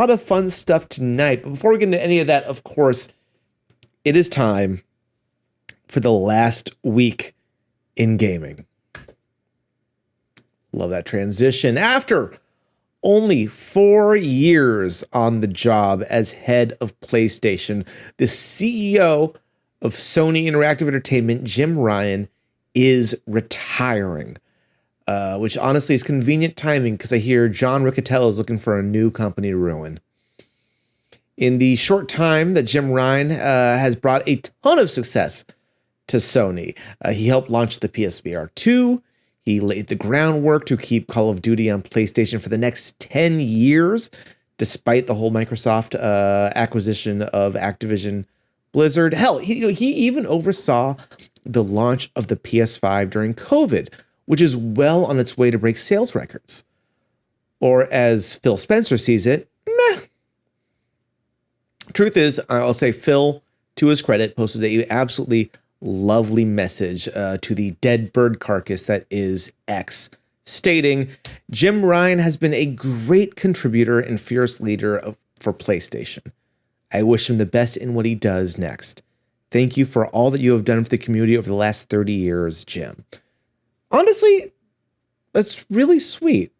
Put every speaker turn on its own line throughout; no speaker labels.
A lot of fun stuff tonight. But before we get into any of that, of course, it is time for the last week in gaming. Love that transition. After only 4 years on the job as head of PlayStation, the CEO of Sony Interactive Entertainment, Jim Ryan, is retiring. Which honestly is convenient timing because I hear John Riccitiello is looking for a new company to ruin. In the short time that Jim Ryan has brought a ton of success to Sony, he helped launch the PSVR 2. He laid the groundwork to keep Call of Duty on PlayStation for the next 10 years, despite the whole Microsoft acquisition of Activision Blizzard. Hell, he even oversaw the launch of the PS5 during COVID, which is well on its way to break sales records. Or as Phil Spencer sees it, meh. Truth is, I'll say Phil, to his credit, posted a absolutely lovely message to the dead bird carcass that is X, stating, Jim Ryan has been a great contributor and fierce leader for PlayStation. I wish him the best in what he does next. Thank you for all that you have done for the community over the last 30 years, Jim. Honestly, that's really sweet.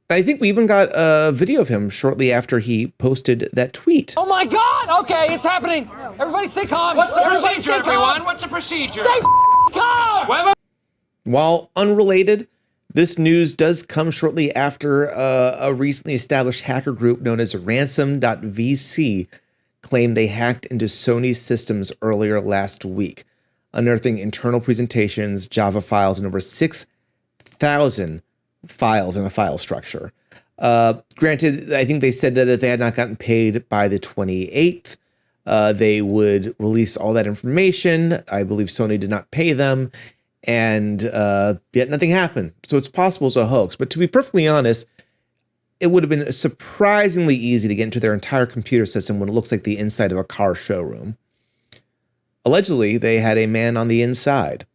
I think we even got a video of him shortly after he posted that tweet.
Oh my God! Okay, it's happening. Everybody stay calm.
What's the procedure, everyone? What's the procedure?
Stay calm!
While unrelated, this news does come shortly after a recently established hacker group known as Ransom.vc claimed they hacked into Sony's systems earlier last week, unearthing internal presentations, Java files, and over 6,000 files in a file structure. Granted, I think they said that if they had not gotten paid by the 28th, they would release all that information. I believe Sony did not pay them, and yet nothing happened. So it's possible it's a hoax. But to be perfectly honest, it would have been surprisingly easy to get into their entire computer system when it looks like the inside of a car showroom. Allegedly, they had a man on the inside.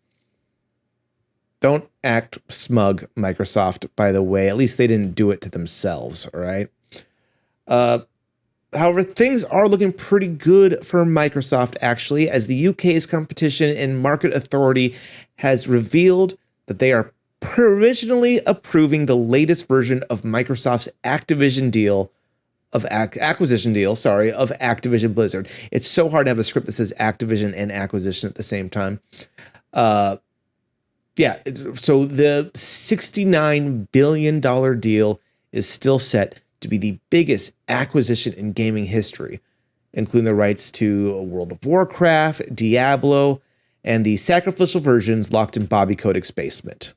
Don't act smug, Microsoft, by the way. At least they didn't do it to themselves, all right? However, things are looking pretty good for Microsoft, actually, as the UK's Competition and Market Authority has revealed that they are provisionally approving the latest version of Microsoft's acquisition deal of Activision Blizzard. It's so hard to have a script that says Activision and acquisition at the same time. So the $69 billion deal is still set to be the biggest acquisition in gaming history, including the rights to World of Warcraft, Diablo, and the sacrificial versions locked in Bobby Kotick's basement.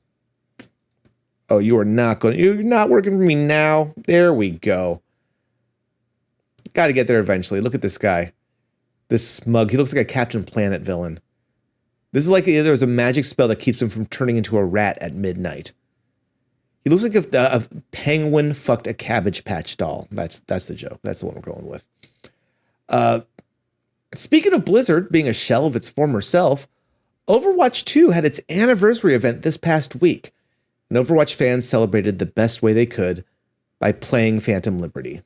Oh, you're not working for me now? There we go. Got to get there eventually. Look at this guy. This smug. He looks like a Captain Planet villain. This is like there was a magic spell that keeps him from turning into a rat at midnight. He looks like a penguin fucked a Cabbage Patch doll. That's the joke. That's the one we're going with. Speaking of Blizzard being a shell of its former self, Overwatch 2 had its anniversary event this past week, and Overwatch fans celebrated the best way they could by playing Phantom Liberty.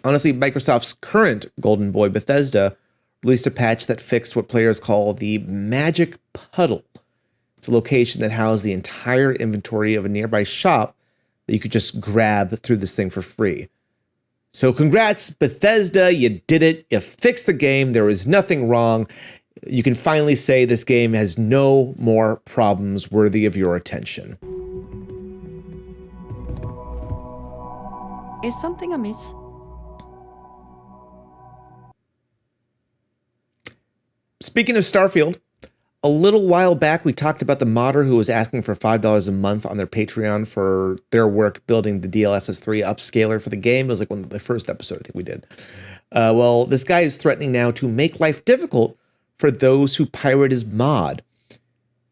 Honestly, Microsoft's current golden boy, Bethesda, released a patch that fixed what players call the Magic Puddle. It's a location that housed the entire inventory of a nearby shop that you could just grab through this thing for free. So congrats, Bethesda, you did it. You fixed the game. There was nothing wrong. You can finally say this game has no more problems worthy of your attention.
Is something amiss?
Speaking of Starfield, a little while back, we talked about the modder who was asking for $5 a month on their Patreon for their work building the DLSS 3 upscaler for the game. It was like one of the first episodes I think we did. Well, this guy is threatening now to make life difficult for those who pirate his mod.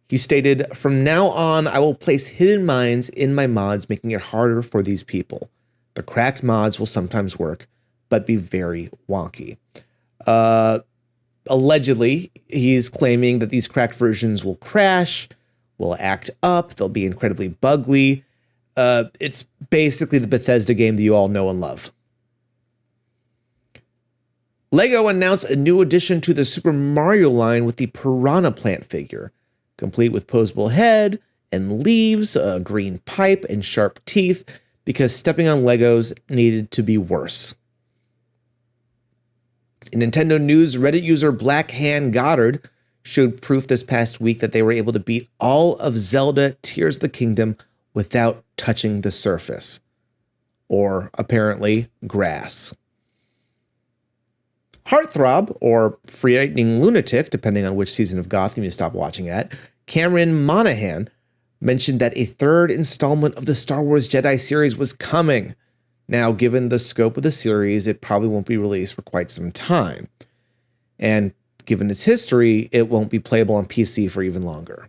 He stated, "From now on, I will place hidden mines in my mods, making it harder for these people. The cracked mods will sometimes work, but be very wonky." Allegedly, he's claiming that these cracked versions will crash, will act up, they'll be incredibly buggy. It's basically the Bethesda game that you all know and love. Lego announced a new addition to the Super Mario line with the Piranha plant figure, complete with posable head and leaves, a green pipe, and sharp teeth, because stepping on Legos needed to be worse. In Nintendo news, Reddit user Black Hand Goddard showed proof this past week that they were able to beat all of Zelda Tears of the Kingdom without touching the surface. Or, apparently, grass. Heartthrob, or Frightening Lunatic, depending on which season of Gotham you stop watching at, Cameron Monaghan mentioned that a third installment of the Star Wars Jedi series was coming. Now, given the scope of the series, it probably won't be released for quite some time. And given its history, it won't be playable on PC for even longer.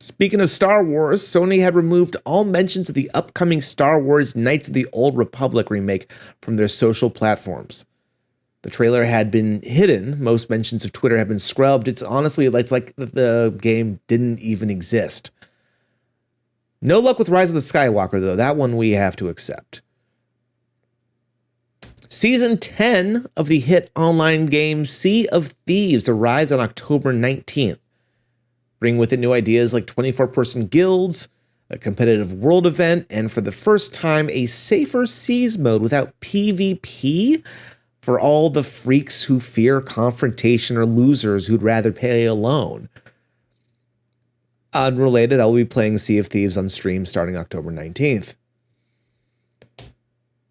Speaking of Star Wars, Sony had removed all mentions of the upcoming Star Wars Knights of the Old Republic remake from their social platforms. The trailer had been hidden. Most mentions of Twitter have been scrubbed. It's like the game didn't even exist. No luck with Rise of the Skywalker, though. That one we have to accept. Season 10 of the hit online game Sea of Thieves arrives on October 19th, bringing with it new ideas like 24-person guilds, a competitive world event, and for the first time, a safer seas mode without PvP for all the freaks who fear confrontation or losers who'd rather play alone. Unrelated, I'll be playing Sea of Thieves on stream starting October 19th.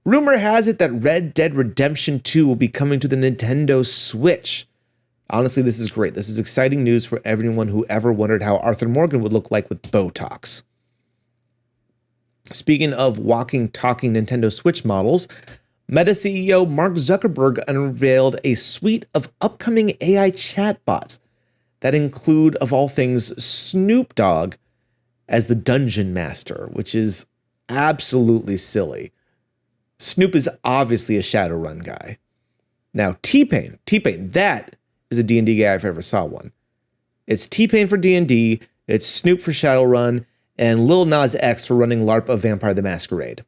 Rumor has it that Red Dead Redemption 2 will be coming to the Nintendo Switch. Honestly, this is great. This is exciting news for everyone who ever wondered how Arthur Morgan would look like with Botox. Speaking of walking, talking Nintendo Switch models, Meta CEO Mark Zuckerberg unveiled a suite of upcoming AI chatbots that include, of all things, Snoop Dogg as the Dungeon Master, which is absolutely silly. Snoop is obviously a Shadowrun guy. Now, T-Pain, that is a D&D guy if I ever saw one. It's T-Pain for D&D, it's Snoop for Shadowrun, and Lil Nas X for running LARP of Vampire the Masquerade.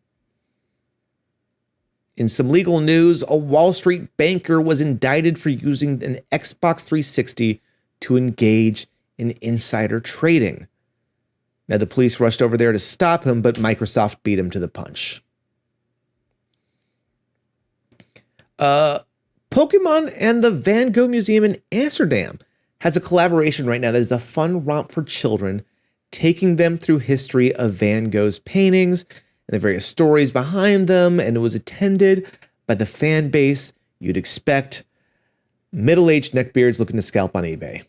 In some legal news, a Wall Street banker was indicted for using an Xbox 360 to engage in insider trading. Now, the police rushed over there to stop him, but Microsoft beat him to the punch. Pokemon and the Van Gogh Museum in Amsterdam has a collaboration right now that is a fun romp for children, taking them through history of Van Gogh's paintings and the various stories behind them, and it was attended by the fan base you'd expect. Middle-aged neckbeards looking to scalp on eBay.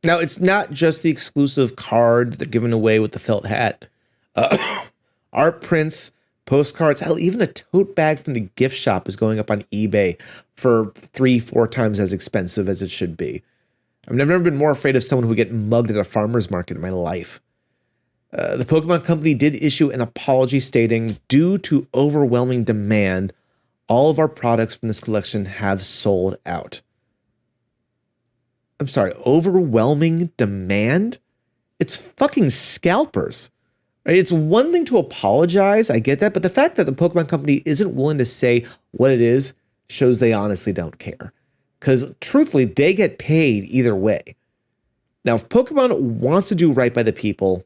Now, it's not just the exclusive card that they're giving away with the felt hat. Art prints, postcards, hell, even a tote bag from the gift shop is going up on eBay for 3-4 times as expensive as it should be. I've never been more afraid of someone who would get mugged at a farmer's market in my life. The Pokemon Company did issue an apology stating, due to overwhelming demand, all of our products from this collection have sold out. I'm sorry, overwhelming demand? It's fucking scalpers. Right? It's one thing to apologize, I get that, but the fact that the Pokemon Company isn't willing to say what it is shows they honestly don't care. Because truthfully, they get paid either way. Now, if Pokemon wants to do right by the people,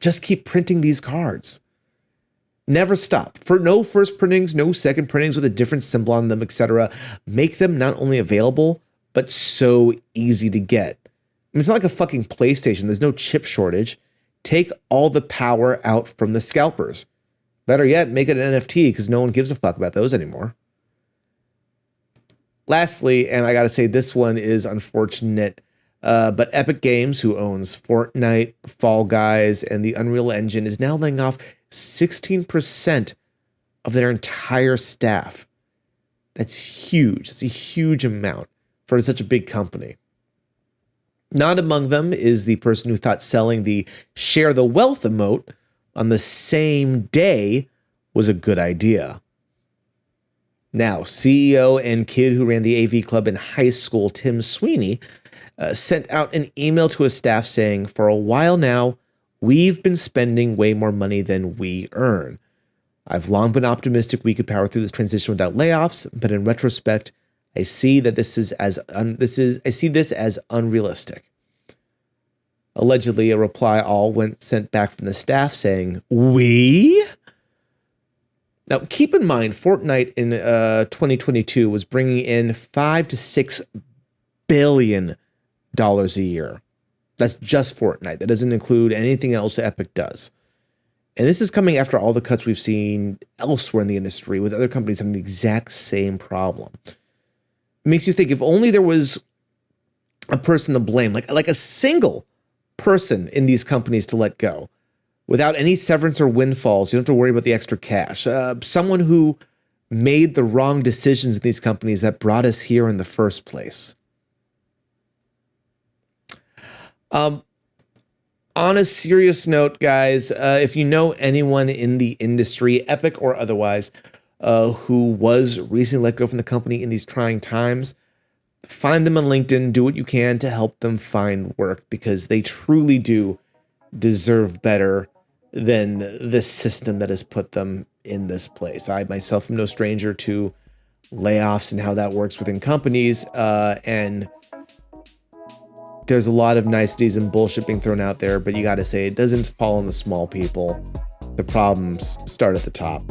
just keep printing these cards. Never stop. For no first printings, no second printings with a different symbol on them, etc. Make them not only available, but so easy to get. I mean, it's not like a fucking PlayStation. There's no chip shortage. Take all the power out from the scalpers. Better yet, make it an NFT because no one gives a fuck about those anymore. Lastly, and I gotta say this one is unfortunate, but Epic Games, who owns Fortnite, Fall Guys, and the Unreal Engine, is now laying off 16% of their entire staff. That's huge. That's a huge amount for such a big company. Not among them is the person who thought selling the Share the Wealth emote on the same day was a good idea. Now, CEO and kid who ran the AV club in high school, Tim Sweeney, sent out an email to his staff saying, "For a while now, we've been spending way more money than we earn. I've long been optimistic we could power through this transition without layoffs, but in retrospect, I see that this is as unrealistic." Allegedly, a reply all went sent back from the staff saying, "We?" Now, keep in mind, Fortnite in 2022 was bringing in $5 to $6 billion a year. That's just Fortnite. That doesn't include anything else Epic does. And this is coming after all the cuts we've seen elsewhere in the industry with other companies having the exact same problem. It makes you think, if only there was a person to blame, like a single person in these companies to let go without any severance or windfalls. You don't have to worry about the extra cash. Someone who made the wrong decisions in these companies that brought us here in the first place. On a serious note, guys, if you know anyone in the industry, Epic or otherwise, who was recently let go from the company in these trying times, find them on LinkedIn, do what you can to help them find work, because they truly do deserve better than this system that has put them in this place. I myself am no stranger to layoffs and how that works within companies, and there's a lot of niceties and bullshit being thrown out there, but you got to say, it doesn't fall on the small people. The problems start at the top.